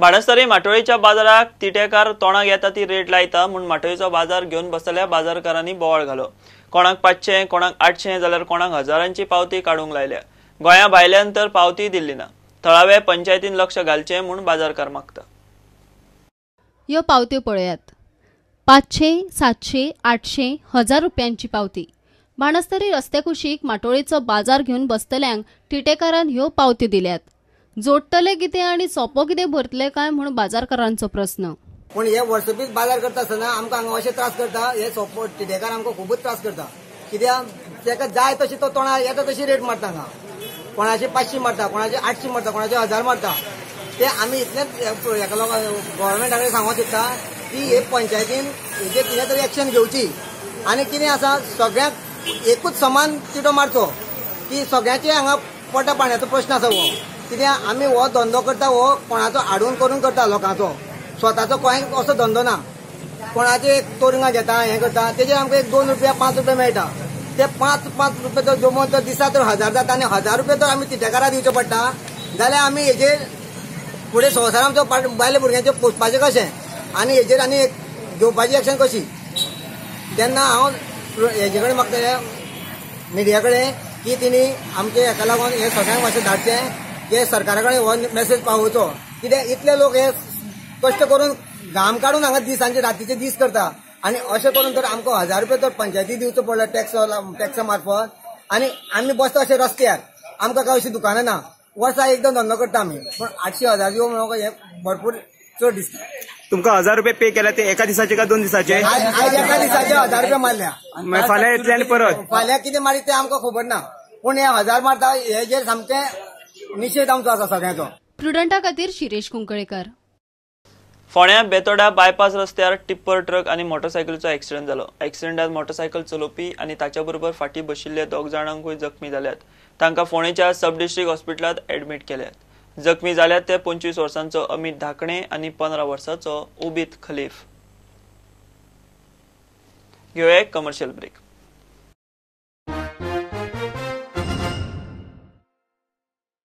बाणस्तारी माटोळेच्या बाजाराक तिटेकार तोंडाक येता ती रेट लायता म्हूण माटोळेचो बाजार घेवन बसलेल्या बाजारकारांनी बोवाळ घालो। कोणाक 500, कोणाक 800 जाल्यार कोणाक हजारांची पावती काडूंक लायल्या। गोंया भायल्यान तर पावती दिल्ली ना। थळावे पंचायतीन लक्ष घालचें म्हूण बाजारकार मागता। ह्यो पावत्यो पळयात। 500, 700, 800, 1000 रुपयांची पावती। बाणस्तारी रस्ते कुशीक माटोळेचो बाजार घेवन बसतल्यांक टिटेकारान ह्यो पावत्यो दिल्यात। जोडटले कितें आनी सोपो कितें भरतले काय म्हूण बाजारकारांचो प्रश्न। पण हे वर्सपीस बाजार करता आसतना आमकां हांगा अशें त्रास करता, हे सोपो टिटेकार आमकां खूबच त्रास करता। कित्याक ताका जाय तशी तो तोंडार येता तशी रेट मारता हांगा। कोणाचे 500 मारता, कोणाचे 800 मारता, कोणाचे 1000 मारता। ते आमी इतलेंच हेका गव्हर्नमेंटा कडेन सांगूंक सोदता की हे पंचायतीन हेजेर कितें तरी एक्शन घेवची आनी कितें आसा सगळ्यांक एकूच समान तिटो मारचो की सगळ्यांचे हांगा पोटा पाण्याचो प्रश्न आसा हो। कित्याक आमी हो धंदो करता हो कोणाचो आडून करून करता लोकांचो, स्वताचो कोणाक असो धंदो ना। कोणाचे तोरंगां घेता हें करता तेजेर आमकां 1, 2 रुपया 5 रुपया मेळटा। ते 5 रुपया जर जमोवन तर दिसा तर 1000 जाता आनी 1000 रुपया तर आमी तिटेकाराक दिवचे पडटा जाल्यार आमी हेजेर फुडें संवसार आमचो बायले भुरग्यांचे पोसपाचें कशें आनी हेजेर आनी घेवपाची एक्शन कशी। तेन्ना हांव हेजे कडेन मागता मिडिया कडेन की तिणी आमचे हेका लागून हे सगळ्यांक मातशें धाडचें की सरकारा कडेन हो मेसेज पावोवचो। कित्याक इतले लोक हे कश्ट करून घाम काडून हांगा दिसांचे रातीचे दीस करता आनी अशें करून तर आमकां 1000 रुपया तर पंचायती दिवचो पडलो टॅक्सा मार्फत आनी आमी बसता अशें रस्त्यार। आमकां काय अशीं दुकानां ना, वर्सा एकदम धंदो करता आमी, पण 800, 1000 दिवं म्हाका हे भरपूर चड दिसता। तुमकां 1000 रुपया पे केला ते एका दिसाचे का 2 दिसाचे? आज एका दिसाचे 1000 रुपया मारल्या। फाल्यां येतले आनी परत फाल्यां कितें मारी ते आमकां खबर ना, पूण हे 1000 मारता हेजेर सामकें निशेध आमचो आसा सगळ्यांचो। प्रुडंटा खातीर शिरेश कुंकळेकर। फोंड्या बेतोड्या बायपास रस्त्यार टिप्पर ट्रक आनी मोटरसायकलीचो एक्सिडेंट जालो। एक्सिडेंटात मोटरसायकल चलोवपी आनी ताच्या बरोबर फाटीं बशिल्ले 2 जाणांकूय जखमी जाल्यात। तांकां फोंडेच्या सब डिस्ट्रिक्ट हॉस्पिटलांत एडमीट केल्यात। जखमी जाल्यात ते 25 वर्सांचो अमित धाकणे आनी 15 वर्सांचो उबीत खलीफ। घेवया एक कमर्शियल ब्रेक।